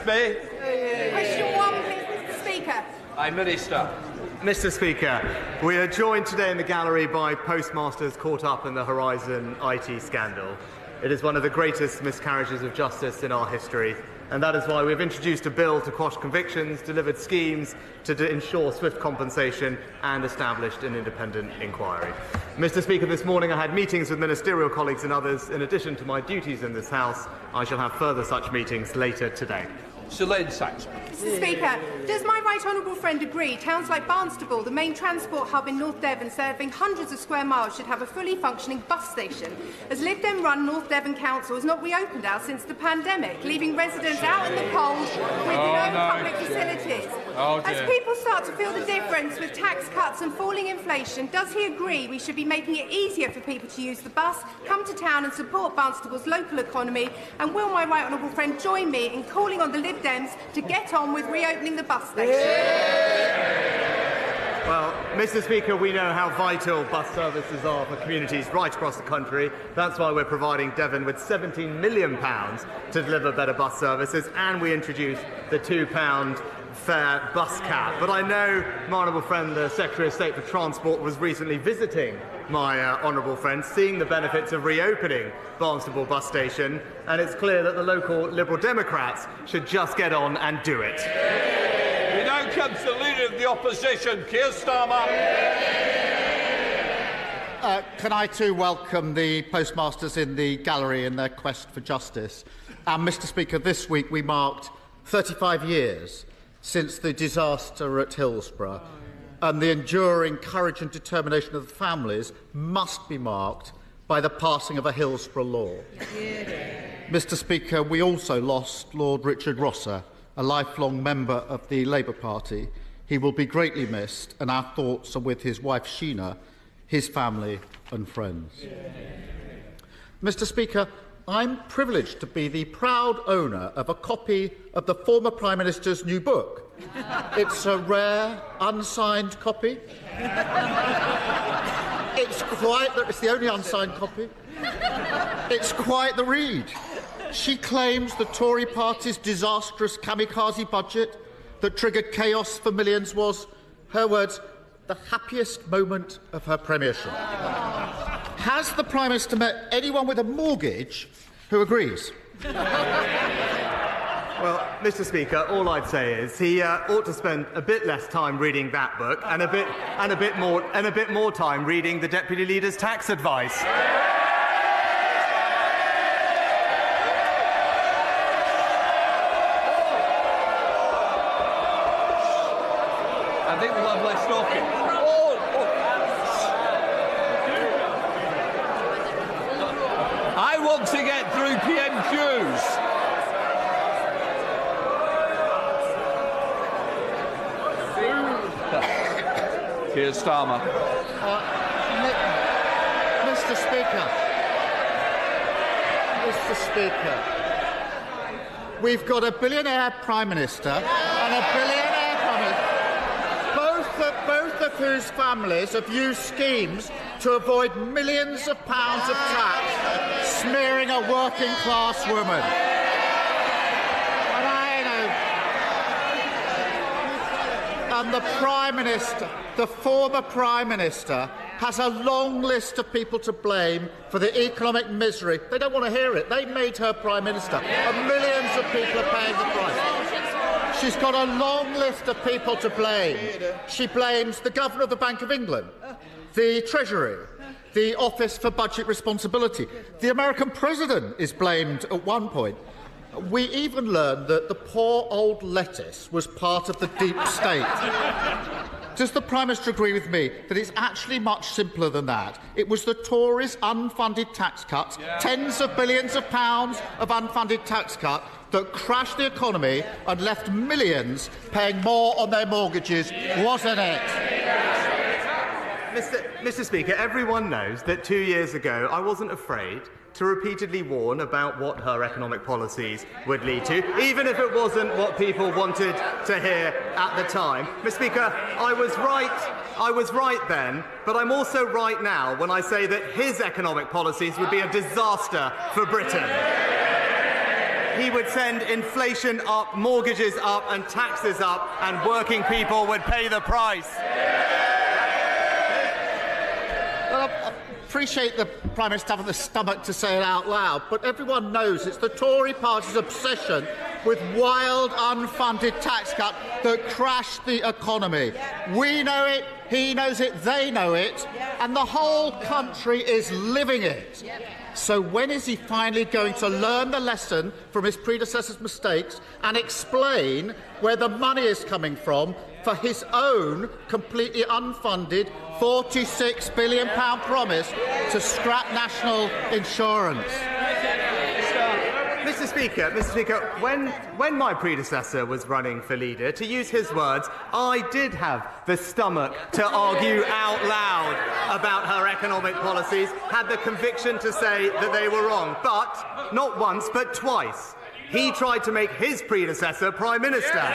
me. Question 1, please, Mr. Speaker. Aye, Minister. Mr. Speaker, we are joined today in the gallery by postmasters caught up in the Horizon IT scandal. It is one of the greatest miscarriages of justice in our history, and that is why we have introduced a bill to quash convictions, delivered schemes to ensure swift compensation, and established an independent inquiry. Mr. Speaker, this morning I had meetings with ministerial colleagues and others. In addition to my duties in this House, I shall have further such meetings later today. Sir Lane Saxon. Mr. Speaker, does my right honourable friend agree towns like Barnstaple, the main transport hub in North Devon, serving hundreds of square miles, should have a fully functioning bus station, as Lib Dem run North Devon Council has not reopened now since the pandemic, leaving residents out in the cold with no public facilities? As people start to feel the difference with tax cuts and falling inflation, does he agree we should be making it easier for people to use the bus, come to town and support Barnstable's local economy? And will my right honourable friend join me in calling on the Lib Dems to get on with reopening the bus station? Well, Mr. Speaker, we know how vital bus services are for communities right across the country. That's why we're providing Devon with £17 million to deliver better bus services, and we introduced the £2 fare bus cap. But I know my honourable friend, the Secretary of State for Transport, was recently visiting my honourable friend, seeing the benefits of reopening Barnstable bus station, and it's clear that the local Liberal Democrats should just get on and do it. We now come to the Leader of the Opposition, Keir Starmer. Can I too welcome the postmasters in the gallery in their quest for justice? And Mr. Speaker, this week we marked 35 years since the disaster at Hillsborough, and the enduring courage and determination of the families must be marked by the passing of a Hillsborough law. Mr. Speaker, we also lost Lord Richard Rosser, a lifelong member of the Labour Party. He will be greatly missed, and our thoughts are with his wife Sheena, his family and friends. Mr. Speaker, I'm privileged to be the proud owner of a copy of the former Prime Minister's new book. It's a rare, unsigned copy. It's the only unsigned copy. It's quite the read. She claims the Tory party's disastrous kamikaze budget that triggered chaos for millions was, her words, the happiest moment of her premiership. Has the Prime Minister met anyone with a mortgage who agrees? Well, Mr. Speaker, all I'd say is he ought to spend a bit less time reading that book and a bit more time reading the Deputy Leader's tax advice. I think we'll have less talking. I want to get through PMQs. Keir Starmer. Mr. Speaker, we've got a billionaire Prime Minister and a billionaire Prime Minister, both of whose families have used schemes to avoid millions of pounds of tax, smearing a working-class woman. And the Prime Minister, the former Prime Minister, has a long list of people to blame for the economic misery. They don't want to hear it. They made her Prime Minister, and millions of people are paying the price. She's got a long list of people to blame. She blames the Governor of the Bank of England, the Treasury, the Office for Budget Responsibility. The American President is blamed at one point. We even learned that the poor old lettuce was part of the deep state. Does the Prime Minister agree with me that it's actually much simpler than that? It was the Tories' unfunded tax cuts, tens of billions of pounds of unfunded tax cut, that crashed the economy and left millions paying more on their mortgages, wasn't it? Mr. Speaker, everyone knows that 2 years ago I wasn't afraid to repeatedly warn about what her economic policies would lead to, even if it wasn't what people wanted to hear at the time. Mr. Speaker, I was right then, but I'm also right now when I say that his economic policies would be a disaster for Britain. he would send inflation up, mortgages up and taxes up, and working people would pay the price. Well, I appreciate the Prime Minister having the stomach to say it out loud, but everyone knows it's the Tory party's obsession with wild, unfunded tax cut that crashed the economy. We know it, he knows it, they know it, and the whole country is living it. So when is he finally going to learn the lesson from his predecessor's mistakes and explain where the money is coming from for his own completely unfunded £46 billion promise to scrap national insurance? Mr. Speaker, when my predecessor was running for leader, to use his words, I did have the stomach to argue out loud about her economic policies, had the conviction to say that they were wrong. But not once, but twice, he tried to make his predecessor Prime Minister.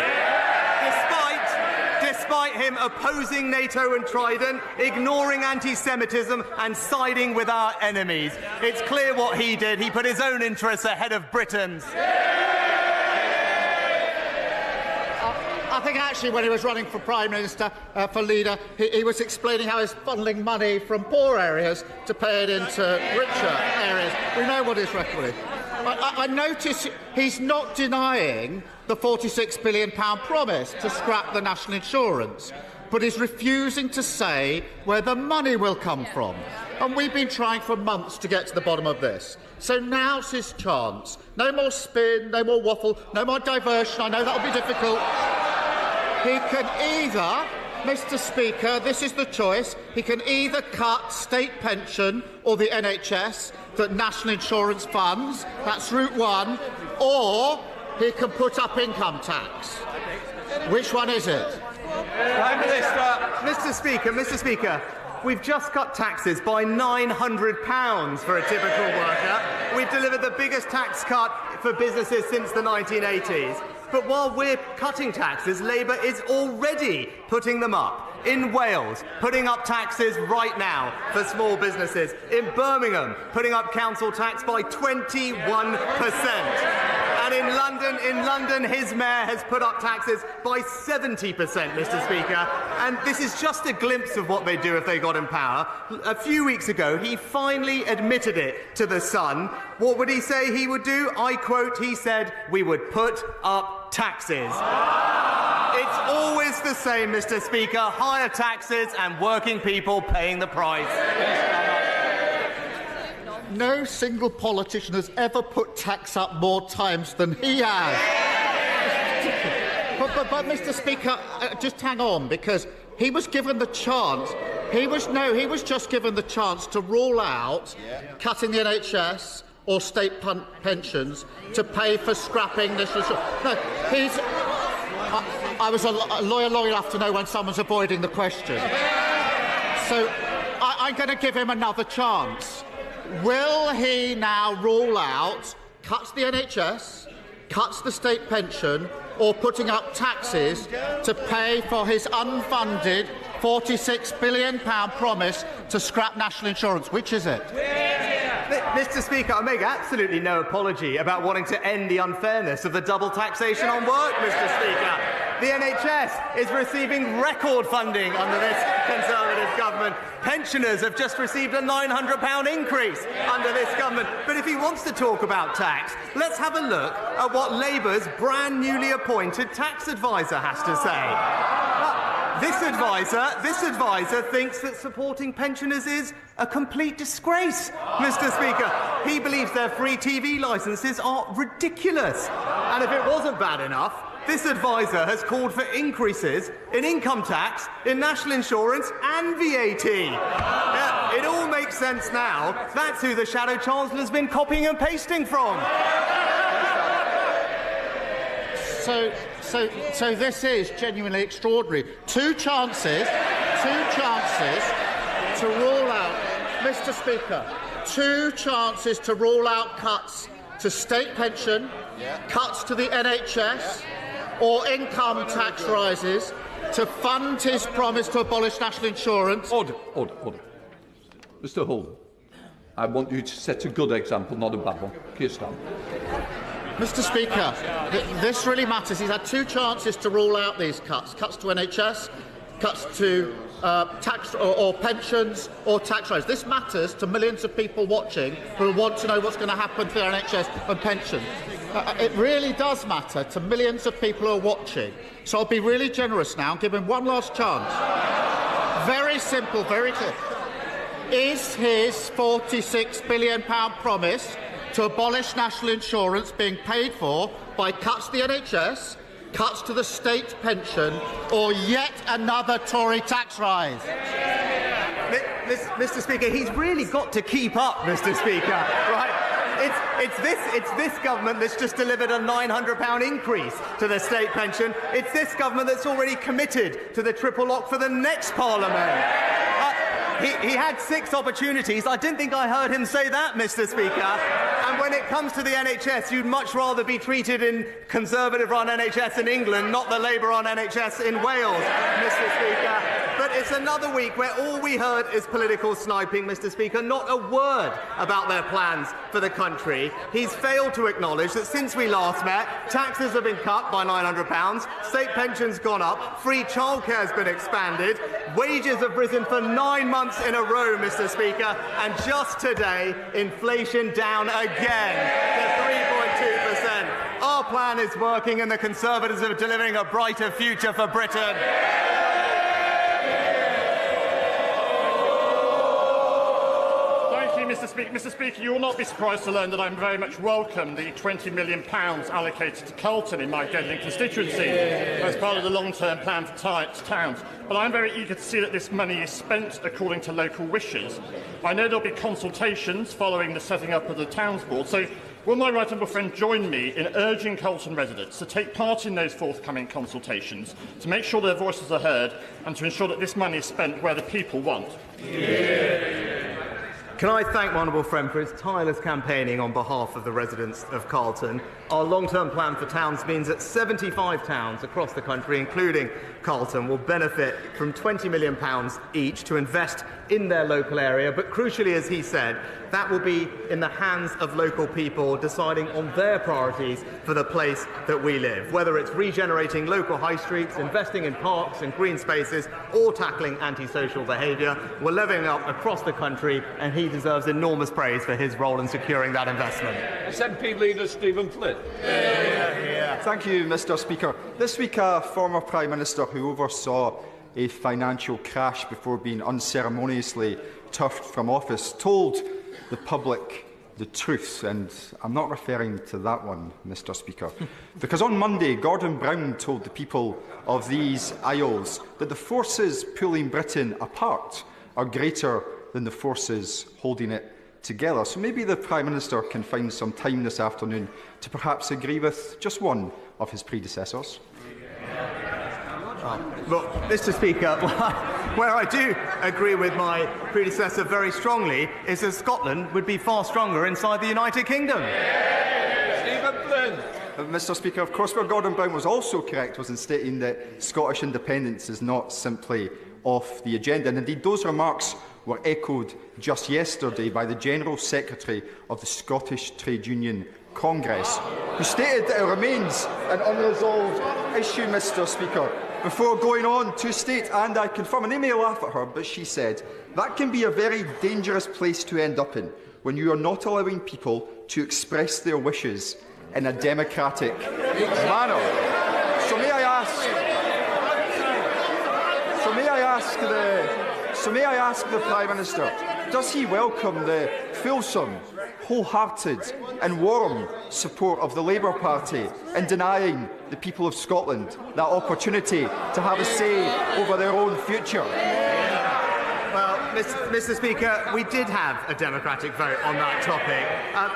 Despite him opposing NATO and Trident, ignoring anti-Semitism and siding with our enemies. It's clear what he did. He put his own interests ahead of Britain's. I think actually when he was running for Prime Minister, for leader, he was explaining how he's funneling money from poor areas to pay it into richer areas. We know what his record is. I notice he's not denying the £46 billion promise to scrap the national insurance, but he's refusing to say where the money will come from. And we've been trying for months to get to the bottom of this. So now's his chance. No more spin, no more waffle, no more diversion. I know that'll be difficult. He can either, Mr. Speaker, this is the choice, he can either cut state pension or the NHS that national insurance funds, that's route one, or he can put up income tax. Which one is it? Prime Minister. Mr. Speaker, we've just cut taxes by £900 for a typical worker. We've delivered the biggest tax cut for businesses since the 1980s. But while we're cutting taxes, Labour is already putting them up. In Wales, putting up taxes right now for small businesses. In Birmingham, putting up council tax by 21%. And in London, his mayor has put up taxes by 70%, Mr. Speaker. And this is just a glimpse of what they'd do if they got in power. A few weeks ago, he finally admitted it to The Sun. What would he say he would do? I quote, he said, "We would put up taxes." It's always the same, Mr. Speaker. Higher taxes and working people paying the price. No single politician has ever put tax up more times than he has. But Mr. Speaker, just hang on, because he was given the chance. He was just given the chance to rule out cutting the NHS or state pensions to pay for scrapping this. No, I was a lawyer long enough to know when someone's avoiding the question. So I'm going to give him another chance. Will he now rule out cuts the NHS, cuts the state pension, or putting up taxes to pay for his unfunded £46 billion promise to scrap national insurance? Which is it? Mr. Speaker, I make absolutely no apology about wanting to end the unfairness of the double taxation on work, Mr. Speaker. The NHS is receiving record funding under this Conservative government. Pensioners have just received a £900 increase under this government. But if he wants to talk about tax, let's have a look at what Labour's brand newly appointed tax advisor has to say. This advisor thinks that supporting pensioners is a complete disgrace, Mr. Speaker. He believes their free TV licences are ridiculous. And if it wasn't bad enough, this advisor has called for increases in income tax, in national insurance and VAT. It all makes sense now. That's who the Shadow Chancellor's been copying and pasting from. So this is genuinely extraordinary. Two chances to rule out, Mr. Speaker, two chances to rule out cuts to state pension, cuts to the NHS, or income tax rises to fund his promise to abolish national insurance. Order. Mr. Hull, I want you to set a good example, not a bad one. Keir Starmer. Mr. Speaker, this really matters. He's had 2 chances to rule out these cuts to NHS, cuts to tax or pensions or tax rise. This matters to millions of people watching who want to know what's going to happen to their NHS and pensions. It really does matter to millions of people who are watching. So I'll be really generous now and give him one last chance. Very simple, very clear. Is his £46 billion promise to abolish national insurance being paid for by cuts to the NHS, cuts to the state pension, or yet another Tory tax rise? Mr. Speaker, he's really got to keep up, Mr. Speaker, right? It's this government that's just delivered a £900 increase to the state pension. It's this government that's already committed to the triple lock for the next Parliament. He had 6 opportunities. I didn't think I heard him say that, Mr. Speaker. And when it comes to the NHS, you'd much rather be treated in Conservative-run NHS in England, not the Labour-run NHS in Wales, Mr. Speaker. But it's another week where all we heard is political sniping, Mr. Speaker, not a word about their plans for the country. He's failed to acknowledge that since we last met, taxes have been cut by £900, state pensions gone up, free childcare has been expanded, wages have risen for 9 months in a row, Mr. Speaker, and just today, inflation down again to 3.2%. Our plan is working and the Conservatives are delivering a brighter future for Britain. Mr. Speaker, you will not be surprised to learn that I very much welcome the £20 million allocated to Carlton in my Gedling constituency as part of the long-term plan for towns. But I'm very eager to see that this money is spent according to local wishes. I know there will be consultations following the setting up of the Towns Board, so will my right honourable friend join me in urging Carlton residents to take part in those forthcoming consultations, to make sure their voices are heard and to ensure that this money is spent where the people want? Can I thank my honourable friend for his tireless campaigning on behalf of the residents of Carlton. Our long-term plan for towns means that 75 towns across the country, including Carlton, will benefit from £20 million each to invest in their local area. But crucially, as he said, that will be in the hands of local people deciding on their priorities for the place that we live, whether it's regenerating local high streets, investing in parks and green spaces, or tackling antisocial behaviour. We're levelling up across the country, and he deserves enormous praise for his role in securing that investment. SNP leader Stephen Flynn. Thank you, Mr. Speaker. This week, a former Prime Minister who oversaw a financial crash before being unceremoniously turfed from office told the public the truth, and I'm not referring to that one, Mr. Speaker, because on Monday, Gordon Brown told the people of these Isles that the forces pulling Britain apart are greater than the forces holding it together. So maybe the Prime Minister can find some time this afternoon to perhaps agree with just one of his predecessors. Well, Mr. Speaker, where I do agree with my predecessor very strongly is that Scotland would be far stronger inside the United Kingdom. Stephen Flynn. Mr. Speaker, of course, where Gordon Brown was also correct was in stating that Scottish independence is not simply off the agenda. And indeed, those remarks were echoed just yesterday by the General Secretary of the Scottish Trade Union Congress, who stated that it remains an unresolved issue, Mr. Speaker, before going on to state, and I confirm, and they may laugh at her, but she said, that can be a very dangerous place to end up in when you are not allowing people to express their wishes in a democratic manner. So may I ask the Prime Minister, does he welcome the fulsome, wholehearted and warm support of the Labour Party in denying the people of Scotland that opportunity to have a say over their own future? Well, Mr. Speaker, we did have a democratic vote on that topic,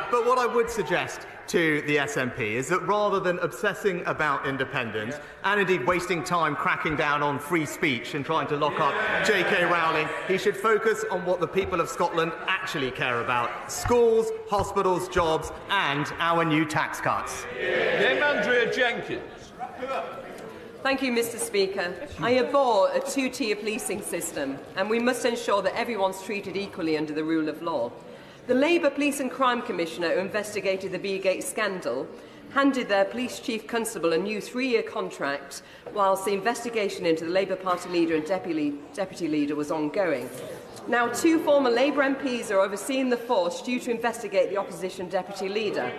but what I would suggest to the SNP is that rather than obsessing about independence and indeed wasting time cracking down on free speech and trying to lock up J.K. Rowling, he should focus on what the people of Scotland actually care about: schools, hospitals, jobs and our new tax cuts. Dame Andrea Jenkins. Thank you, Mr. Speaker. I abhor a two-tier policing system, and we must ensure that everyone's treated equally under the rule of law. The Labour Police and Crime Commissioner who investigated the Beergate scandal handed their police chief constable a new 3-year contract whilst the investigation into the Labour Party leader and deputy leader was ongoing. Now, 2 former Labour MPs are overseeing the force due to investigate the opposition deputy leader.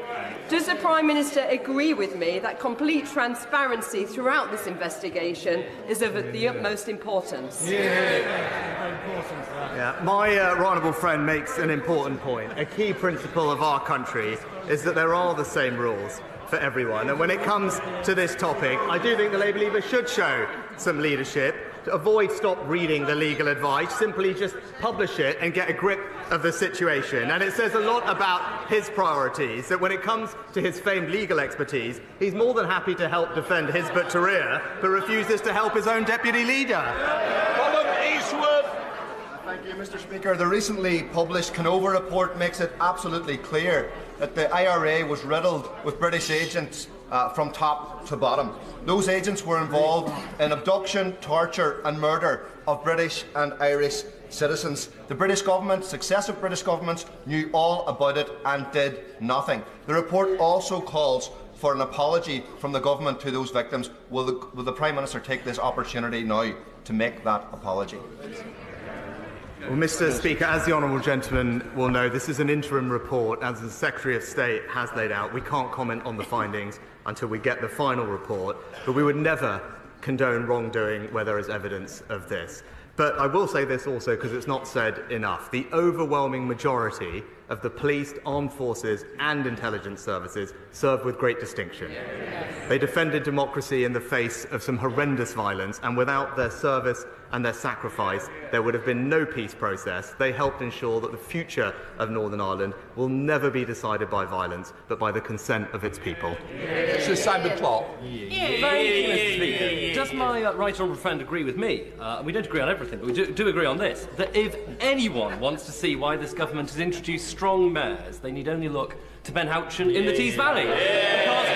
Does the Prime Minister agree with me that complete transparency throughout this investigation is of the utmost importance? Yeah, my right honourable friend makes an important point. A key principle of our country is that there are the same rules for everyone. And when it comes to this topic, I do think the Labour leader should show some leadership. To avoid stop reading the legal advice, simply just publish it and get a grip of the situation. And it says a lot about his priorities, that when it comes to his famed legal expertise, he's more than happy to help defend Hizb ut-Tahrir, but refuses to help his own deputy leader. Thank you, Mr. Speaker. The recently published Canova report makes it absolutely clear that the IRA was riddled with British agents from top to bottom. Those agents were involved in abduction, torture and murder of British and Irish citizens. The British government, successive British governments, knew all about it and did nothing. The report also calls for an apology from the government to those victims. Will the Prime Minister take this opportunity now to make that apology? Well, Mr. Speaker, as the honourable gentleman will know, this is an interim report, as the Secretary of State has laid out. We can't comment on the findings until we get the final report, but we would never condone wrongdoing where there is evidence of this. But I will say this also, because it's not said enough. The overwhelming majority of the police, armed forces and intelligence services served with great distinction. They defended democracy in the face of some horrendous violence, and without their service and their sacrifice, there would have been no peace process. They helped ensure that the future of Northern Ireland will never be decided by violence, but by the consent of its people. Sir Simon Clark. Thank you, Mr. Speaker. Does my right honourable friend agree with me? We don't agree on everything, but we do agree on this, that if anyone wants to see why this government has introduced strong mayors, they need only look to Ben Houchen in the Tees Valley. Because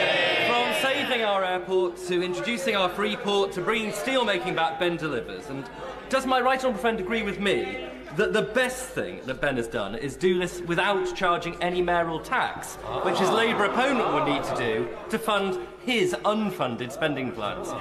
from saving our airport to introducing our free port to bringing steel-making back, Ben delivers. And does my right honourable friend agree with me that the best thing that Ben has done is do this without charging any mayoral tax, which his Labour opponent would need to do to fund his unfunded spending plans?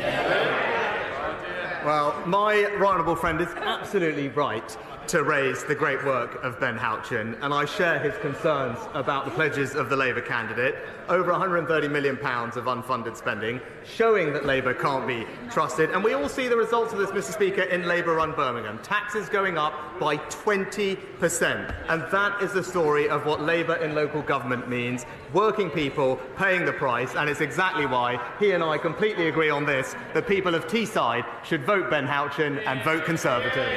Well, my right honourable friend is absolutely right to raise the great work of Ben Houchen, and I share his concerns about the pledges of the Labour candidate. Over £130 million of unfunded spending, showing that Labour can't be trusted. And we all see the results of this, Mr. Speaker, in Labour-run Birmingham. Taxes going up by 20%. And that is the story of what Labour in local government means. Working people paying the price, and it's exactly why he and I completely agree on this. The people of Teesside should vote Ben Houchen and vote Conservative.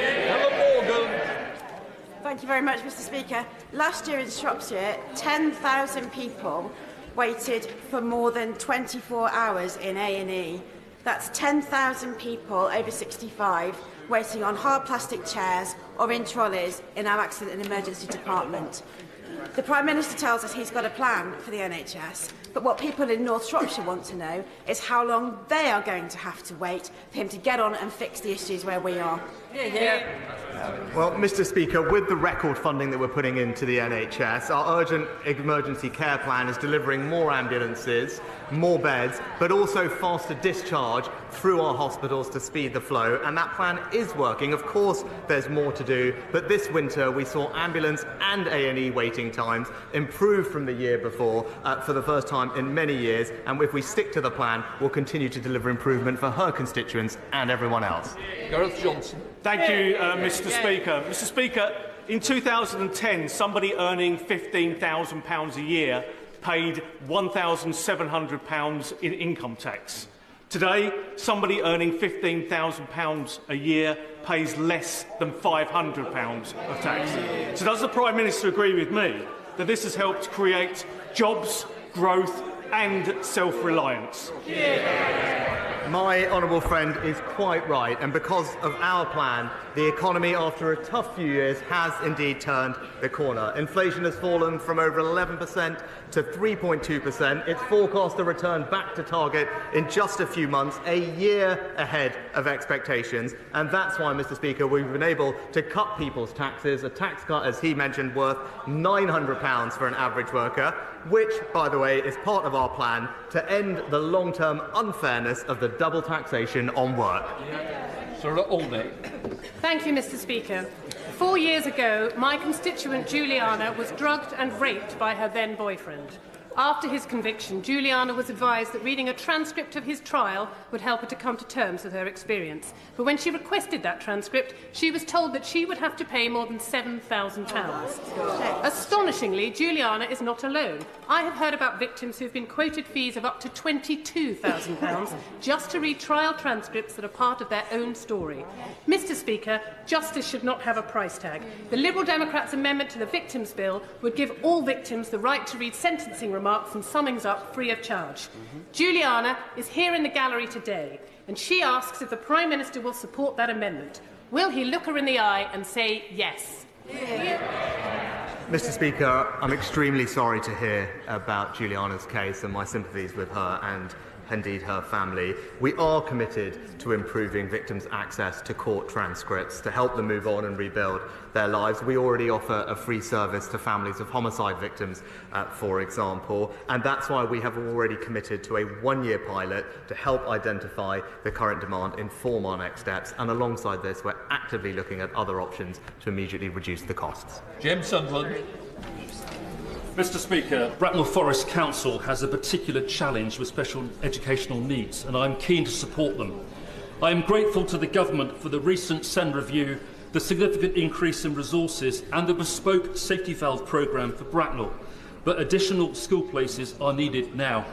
Thank you very much, Mr. Speaker. Last year in Shropshire, 10,000 people waited for more than 24 hours in A&E. That's 10,000 people over 65 waiting on hard plastic chairs or in trolleys in our accident and emergency department. The Prime Minister tells us he's got a plan for the NHS, but what people in North Shropshire want to know is how long they are going to have to wait for him to get on and fix the issues where we are. Well, Mr. Speaker, with the record funding that we're putting into the NHS, our urgent emergency care plan is delivering more ambulances, more beds, but also faster discharge through our hospitals to speed the flow, and that plan is working. Of course, there's more to do, but this winter we saw ambulance and A&E waiting times improve from the year before for the first time in many years, and if we stick to the plan, we'll continue to deliver improvement for her constituents and everyone else. Gareth Johnson. Thank you, Mr. Speaker. Mr. Speaker, in 2010, somebody earning £15,000 a year paid £1,700 in income tax. Today, somebody earning £15,000 a year pays less than £500 of tax. So does the Prime Minister agree with me that this has helped create jobs, growth and self-reliance? My honourable friend is quite right, and because of our plan, the economy, after a tough few years, has indeed turned the corner. Inflation has fallen from over 11% to 3.2%. It's forecast to return back to target in just a few months, a year ahead of expectations. And that's why, Mr. Speaker, we've been able to cut people's taxes, a tax cut, as he mentioned, worth £900 for an average worker, which, by the way, is part of our plan to end the long-term unfairness of the double taxation on work. Thank you, Mr. Speaker. 4 years ago, my constituent Juliana was drugged and raped by her then boyfriend. After his conviction, Juliana was advised that reading a transcript of his trial would help her to come to terms with her experience. But when she requested that transcript, she was told that she would have to pay more than £7,000. Astonishingly, Juliana is not alone. I have heard about victims who have been quoted fees of up to £22,000 just to read trial transcripts that are part of their own story. Mr. Speaker, justice should not have a price tag. The Liberal Democrats' amendment to the Victims Bill would give all victims the right to read sentencing remarks and summings up free of charge. Juliana is here in the gallery today, and she asks if the Prime Minister will support that amendment. Will he look her in the eye and say yes? Mr. Speaker, I'm extremely sorry to hear about Juliana's case, and my sympathies with her and indeed her family. We are committed to improving victims' access to court transcripts to help them move on and rebuild their lives. We already offer a free service to families of homicide victims, for example, and that's why we have already committed to a one-year pilot to help identify the current demand, inform our next steps, and alongside this, we're actively looking at other options to immediately reduce the costs. James Sunderland. Mr. Speaker, Bracknell Forest Council has a particular challenge with special educational needs, and I am keen to support them. I am grateful to the Government for the recent SEND review, the significant increase in resources and the bespoke safety valve programme for Bracknell, but additional school places are needed now.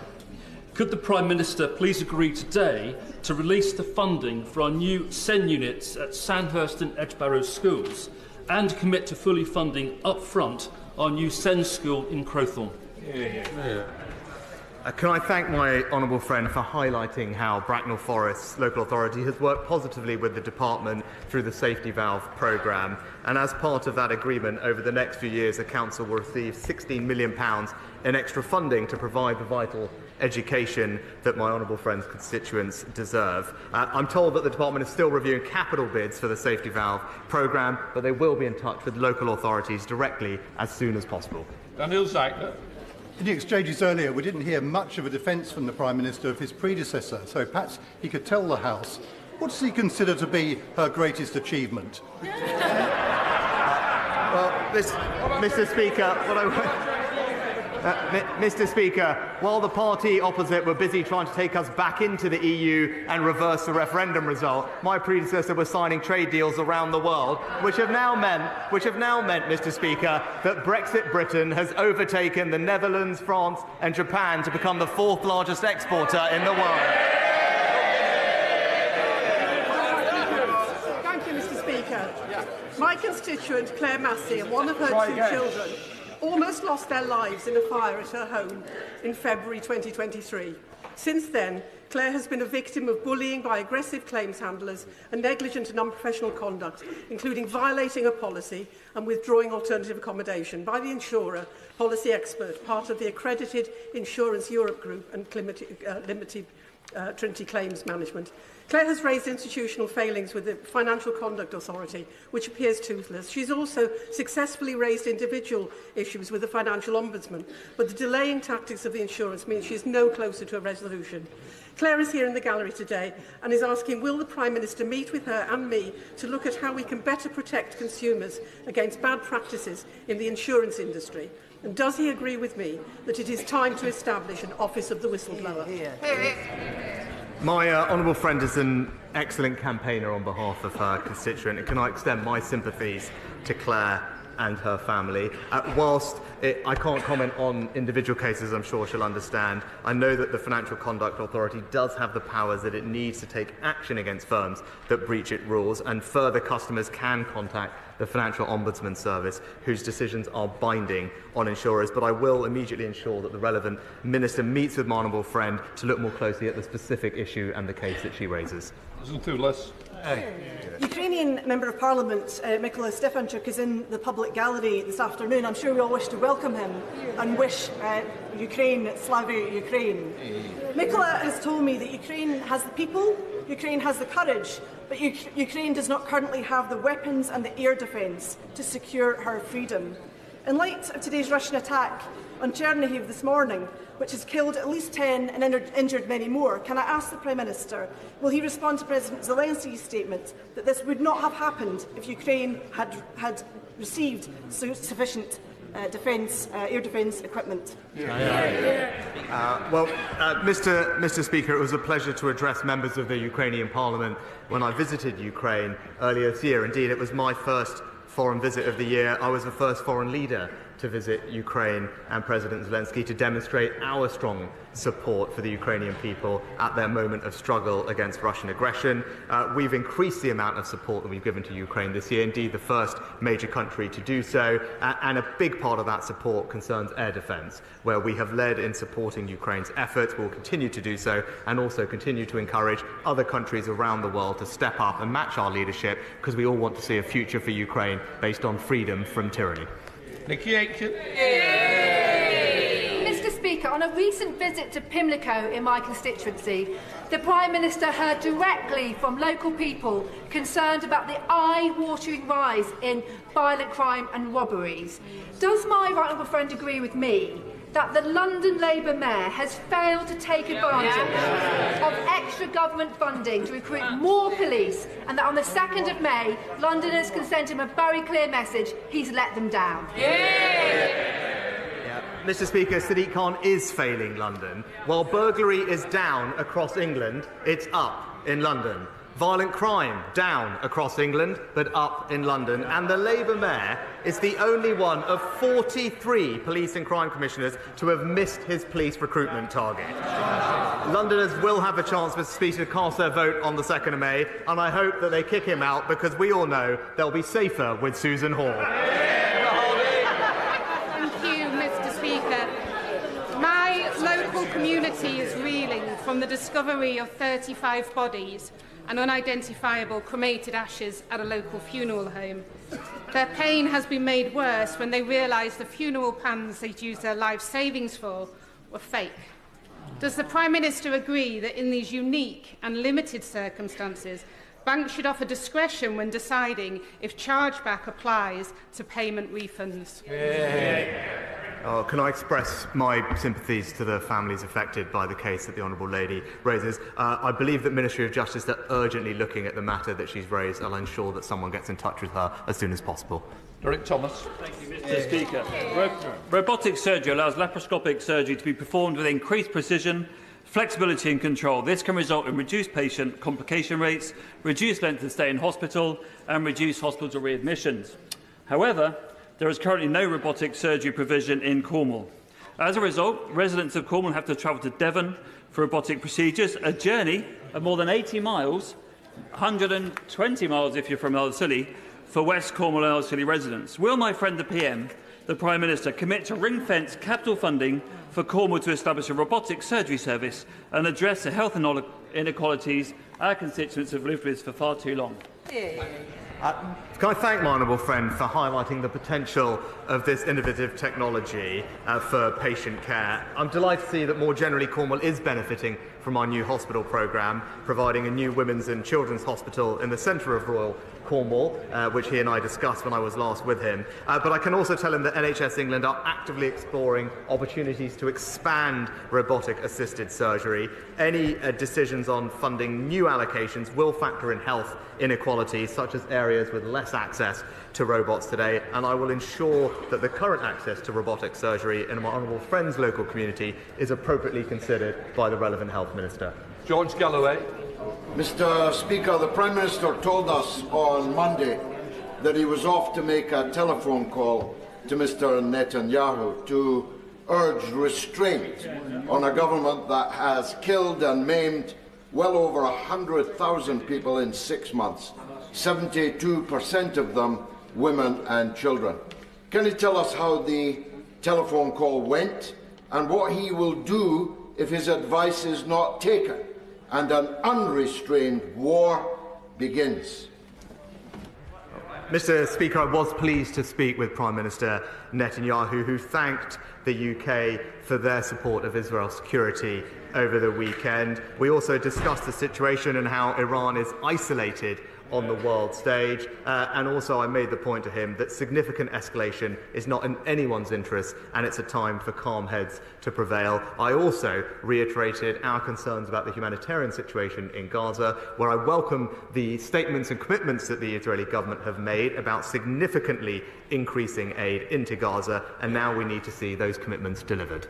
Could the Prime Minister please agree today to release the funding for our new SEN units at Sandhurst and Edgebarrow schools and commit to fully funding up front our new SEN school in Crowthorne? Can I thank my honourable friend for highlighting how Bracknell Forest's local authority has worked positively with the department through the safety valve programme, and as part of that agreement, over the next few years the council will receive £16 million in extra funding to provide the vital education that my honourable friend's constituents deserve. I'm told that the department is still reviewing capital bids for the safety valve programme, but they will be in touch with local authorities directly as soon as possible. Daniel Zagler. In the exchanges earlier, we didn't hear much of a defence from the Prime Minister of his predecessor, so perhaps he could tell the House, what does he consider to be her greatest achievement? Well, Mr. Speaker, Mr. Speaker, while the party opposite were busy trying to take us back into the EU and reverse the referendum result, my predecessor was signing trade deals around the world, which have now meant, Mr. Speaker, that Brexit Britain has overtaken the Netherlands, France and Japan to become the fourth largest exporter in the world. Thank you, Mr. Speaker. My constituent, Claire Massey, and one of her two children almost lost their lives in a fire at her home in February 2023. Since then, Claire has been a victim of bullying by aggressive claims handlers and negligent and unprofessional conduct, including violating a policy and withdrawing alternative accommodation by the insurer, Policy Expert, part of the accredited Insurance Europe Group and Limited Trinity Claims Management. Claire has raised institutional failings with the Financial Conduct Authority, which appears toothless. She's also successfully raised individual issues with the Financial Ombudsman, but the delaying tactics of the insurance means she is no closer to a resolution. Claire is here in the gallery today and is asking, will the Prime Minister meet with her and me to look at how we can better protect consumers against bad practices in the insurance industry? And does he agree with me that it is time to establish an Office of the Whistleblower? My honourable friend is an excellent campaigner on behalf of her constituent, and can I extend my sympathies to Claire and her family. Whilst I can't comment on individual cases, I'm sure she'll understand, I know that the Financial Conduct Authority does have the powers that it needs to take action against firms that breach its rules, and further customers can contact the Financial Ombudsman Service, whose decisions are binding on insurers. But I will immediately ensure that the relevant minister meets with my honourable friend to look more closely at the specific issue and the case that she raises. Ukrainian Member of Parliament Mykola Stefanchuk is in the public gallery this afternoon. I'm sure we all wish to welcome him and wish Ukraine, Slavy Ukraine. Mykola has told me that Ukraine has the people, Ukraine has the courage, but Ukraine does not currently have the weapons and the air defence to secure her freedom. In light of today's Russian attack on Chernihiv this morning, which has killed at least 10 and injured many more, can I ask the Prime Minister, will he respond to President Zelensky's statement that this would not have happened if Ukraine had received sufficient air defence equipment? Mr. Speaker, it was a pleasure to address members of the Ukrainian Parliament when I visited Ukraine earlier this year. Indeed, it was my first foreign visit of the year. I was the first foreign leader to visit Ukraine and President Zelensky to demonstrate our strong support for the Ukrainian people at their moment of struggle against Russian aggression. We've increased the amount of support that we've given to Ukraine this year, indeed the first major country to do so, and a big part of that support concerns air defence, where we have led in supporting Ukraine's efforts. We'll continue to do so and also continue to encourage other countries around the world to step up and match our leadership, because we all want to see a future for Ukraine based on freedom from tyranny. Mr. Speaker, on a recent visit to Pimlico in my constituency, the Prime Minister heard directly from local people concerned about the eye-watering rise in violent crime and robberies. Does my right honourable friend agree with me that the London Labour Mayor has failed to take advantage of extra government funding to recruit more police, and that on the 2nd of May, Londoners can send him a very clear message: he's let them down? Mr. Speaker, Sadiq Khan is failing London. While burglary is down across England, it's up in London. Violent crime down across England, but up in London. And the Labour Mayor is the only one of 43 police and crime commissioners to have missed his police recruitment target. Londoners will have a chance, Mr. Speaker, to cast their vote on the 2nd of May, and I hope that they kick him out, because we all know they'll be safer with Susan Hall. Thank you, Mr. Speaker. My local community is reeling from the discovery of 35 bodies and unidentifiable cremated ashes at a local funeral home. Their pain has been made worse when they realise the funeral plans they'd used their life savings for were fake. Does the Prime Minister agree that in these unique and limited circumstances, banks should offer discretion when deciding if chargeback applies to payment refunds? Can I express my sympathies to the families affected by the case that the Honourable Lady raises? I believe that Ministry of Justice are urgently looking at the matter that she's raised. I'll ensure that someone gets in touch with her as soon as possible. Derek Thomas. Thank you, Mr. Speaker. Robotic surgery allows laparoscopic surgery to be performed with increased precision, flexibility and control. This can result in reduced patient complication rates, reduced length of stay in hospital and reduced hospital readmissions. However, there is currently no robotic surgery provision in Cornwall. As a result, residents of Cornwall have to travel to Devon for robotic procedures, a journey of more than 80 miles, 120 miles if you're from Ellerslie, for West Cornwall and Ellerslie residents. Will my friend the PM, the Prime Minister, commit to ring-fence capital funding for Cornwall to establish a robotic surgery service and address the health inequalities our constituents have lived with for far too long? Can I thank my honourable friend for highlighting the potential of this innovative technology for patient care. I'm delighted to see that more generally Cornwall is benefiting from our new hospital programme, providing a new women's and children's hospital in the centre of Royal Cornwall, which he and I discussed when I was last with him. But I can also tell him that NHS England are actively exploring opportunities to expand robotic-assisted surgery. Any decisions on funding new allocations will factor in health inequalities, such as areas with less access to robots today, and I will ensure that the current access to robotic surgery in my honourable friend's local community is appropriately considered by the relevant health minister. George Galloway. Mr. Speaker, the Prime Minister told us on Monday that he was off to make a telephone call to Mr. Netanyahu to urge restraint on a government that has killed and maimed well over 100,000 people in 6 months, 72% of them women and children. Can he tell us how the telephone call went and what he will do if his advice is not taken and an unrestrained war begins? Mr. Speaker, I was pleased to speak with Prime Minister Netanyahu, who thanked the UK for their support of Israel's security over the weekend. We also discussed the situation and how Iran is isolated on the world stage, and also I made the point to him that significant escalation is not in anyone's interest, and it's a time for calm heads to prevail. I also reiterated our concerns about the humanitarian situation in Gaza, where I welcome the statements and commitments that the Israeli government have made about significantly increasing aid into Gaza, and now we need to see those commitments delivered.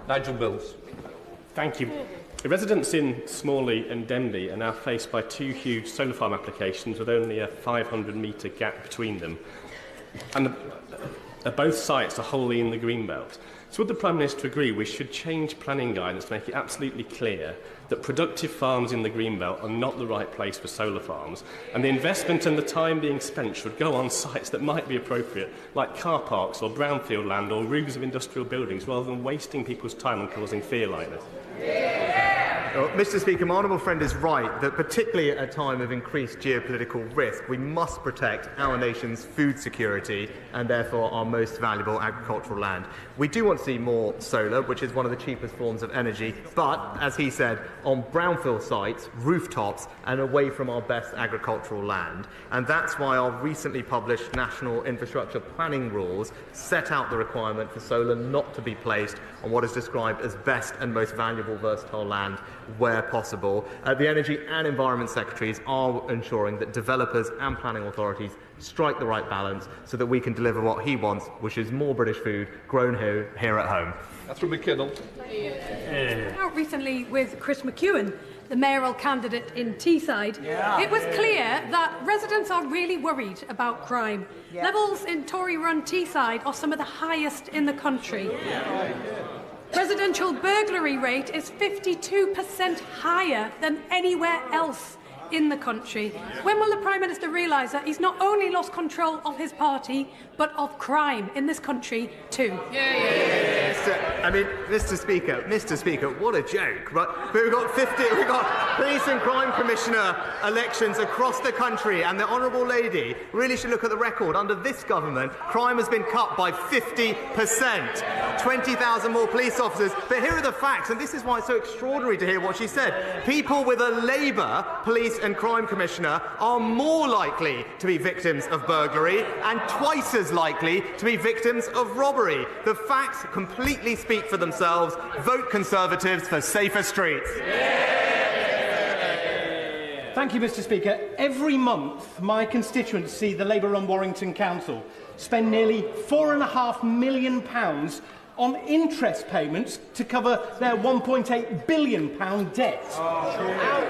Nigel Mills. Thank you. The residents in Smalley and Denby are now faced by two huge solar farm applications with only a 500-metre gap between them. And both sites are wholly in the Greenbelt. So would the Prime Minister agree we should change planning guidance to make it absolutely clear that productive farms in the Greenbelt are not the right place for solar farms, and the investment and the time being spent should go on sites that might be appropriate, like car parks or brownfield land or roofs of industrial buildings, rather than wasting people's time and causing fear like this? Well, Mr. Speaker, my honourable friend is right that particularly at a time of increased geopolitical risk, we must protect our nation's food security and therefore our most valuable agricultural land. We do want to see more solar, which is one of the cheapest forms of energy, but, as he said, on brownfield sites, rooftops, and away from our best agricultural land. And that's why our recently published National Infrastructure Planning Rules set out the requirement for solar not to be placed on what is described as best and most valuable versatile land where possible. The Energy and Environment Secretaries are ensuring that developers and planning authorities strike the right balance so that we can deliver what he wants, which is more British food grown here at home. That's from McKinnell. Out recently with Chris McEwen, the mayoral candidate in Teesside, it was clear that residents are really worried about crime. Levels in Tory-run Teesside are some of the highest in the country. Residential burglary rate is 52% higher than anywhere else in the country. When will the Prime Minister realise that he's not only lost control of his party, but of crime in this country too? Mr. Speaker, what a joke! Right? We've got police and crime commissioner elections across the country, and the honourable lady really should look at the record. Under this government, crime has been cut by 50%. 20,000 more police officers. But here are the facts, and this is why it's so extraordinary to hear what she said. People with a Labour police and crime commissioner are more likely to be victims of burglary and twice as likely to be victims of robbery. The facts completely speak for themselves. Vote Conservatives for safer streets. Thank you, Mr. Speaker. Every month, my constituency, the Labour-run Warrington Council, spend nearly £4.5 million on interest payments to cover their £1.8 billion debt.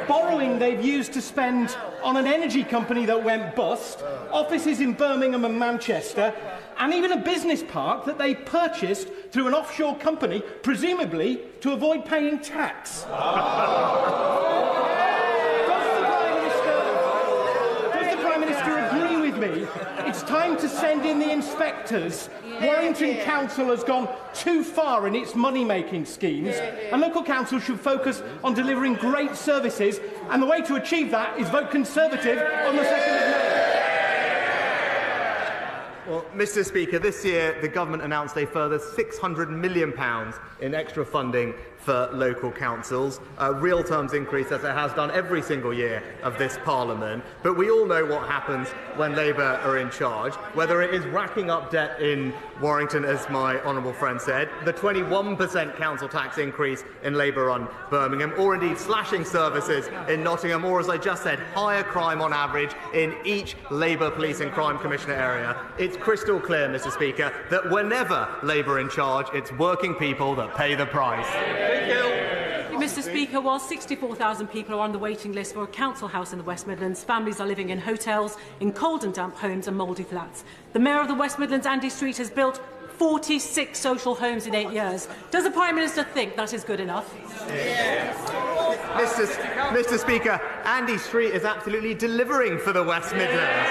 Borrowing they've used to spend on an energy company that went bust, offices in Birmingham and Manchester, and even a business park that they purchased through an offshore company, presumably to avoid paying tax. Does the Prime Minister agree with me? It's time to send in the inspectors. Warrington Council has gone too far in its money-making schemes, and local councils should focus on delivering great services, and the way to achieve that is vote Conservative on the 2nd of May. Well, Mr. Speaker, this year the government announced a further £600 million in extra funding for local councils, a real terms increase as it has done every single year of this Parliament. But we all know what happens when Labour are in charge, whether it is racking up debt in Warrington, as my honourable friend said, the 21% council tax increase in Labour-run Birmingham, or indeed slashing services in Nottingham, or, as I just said, higher crime on average in each Labour Police and Crime Commissioner area. It's crystal clear, Mr. Speaker, that whenever Labour are in charge, it's working people that pay the price. Mr. Speaker, while 64,000 people are on the waiting list for a council house in the West Midlands, families are living in hotels, in cold and damp homes and mouldy flats. The Mayor of the West Midlands, Andy Street, has built 46 social homes in 8 years. Does the Prime Minister think that is good enough? Yes. Mr. Speaker, Andy Street is absolutely delivering for the West Midlands.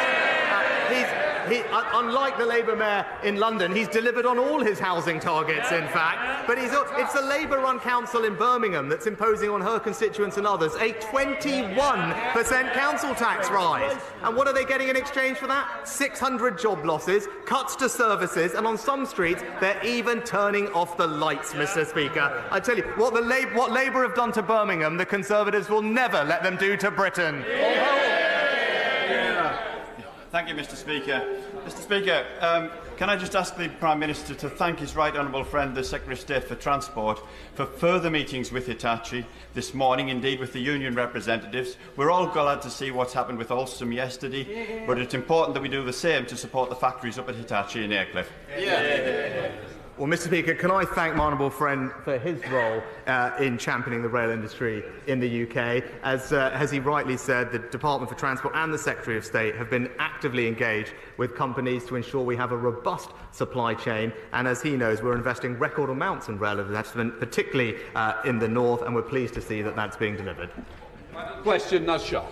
unlike the Labour mayor in London, he's delivered on all his housing targets, in fact. But it's the Labour-run council in Birmingham that's imposing on her constituents and others a 21% council tax rise. And what are they getting in exchange for that? 600 job losses, cuts to services, and on some streets, they're even turning off the lights, Mr. Speaker. I tell you, what Labour have done to Birmingham, the Conservatives will never let them do to Britain. Thank you, Mr. Speaker. Mr. Speaker, can I just ask the Prime Minister to thank his right honourable friend, the Secretary of State for Transport, for further meetings with Hitachi this morning, indeed with the union representatives. We're all glad to see what's happened with Alstom yesterday, but it's important that we do the same to support the factories up at Hitachi in Aycliffe. Well, Mr. Speaker, can I thank my honourable friend for his role in championing the rail industry in the UK. As he rightly said, the Department for Transport and the Secretary of State have been actively engaged with companies to ensure we have a robust supply chain. And as he knows, we're investing record amounts in rail investment, particularly in the north, and we're pleased to see that that's being delivered. Question, Nasha.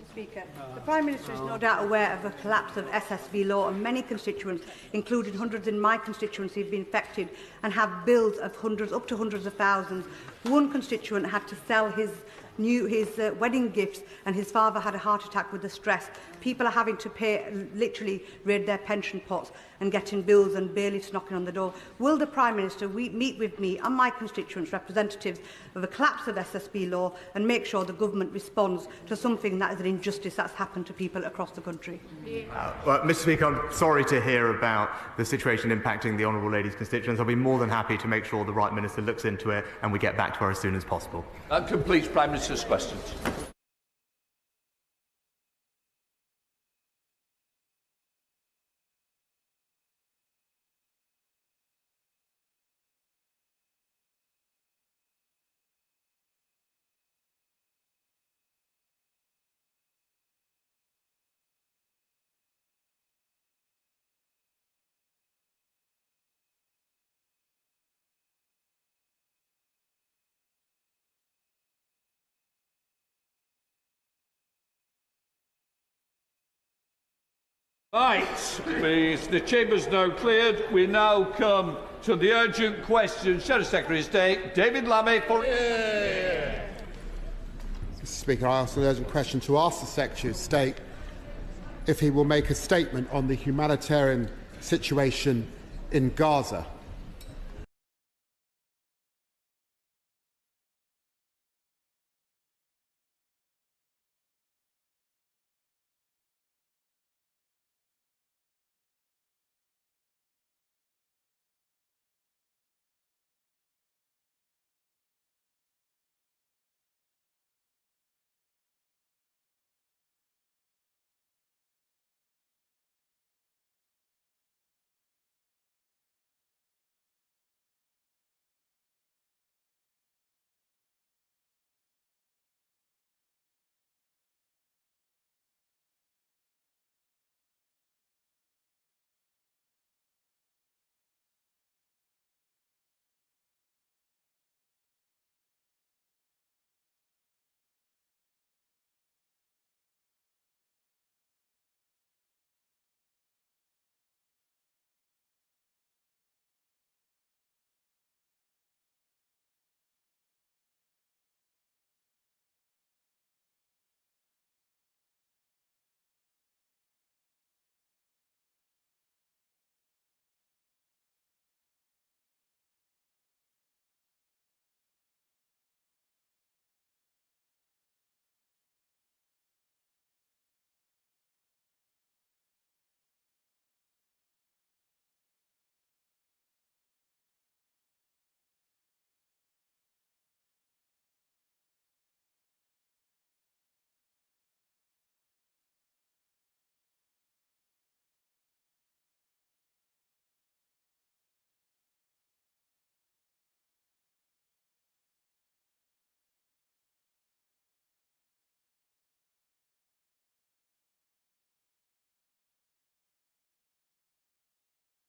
Speaker. The Prime Minister is no doubt aware of the collapse of SSV law, and many constituents, including hundreds in my constituency, have been affected and have bills of hundreds, up to hundreds of thousands. One constituent had to sell his wedding gifts, and his father had a heart attack with the stress. People are having to pay, literally raid their pension pots and getting bills and bailiffs knocking on the door. Will the Prime Minister meet with me and my constituents, representatives of the collapse of SSB law, and make sure the government responds to something that is an injustice that's happened to people across the country? Well, Mr. Speaker, I'm sorry to hear about the situation impacting the Honourable Lady's constituents. I'll be more than happy to make sure the right Minister looks into it and we get back to her as soon as possible. That completes Prime Minister's questions. Right, please. The chamber's now cleared. We now come to the urgent question. Shadow Secretary of State, David Lammy for... Mr. Speaker, I ask an urgent question to ask the Secretary of State if he will make a statement on the humanitarian situation in Gaza.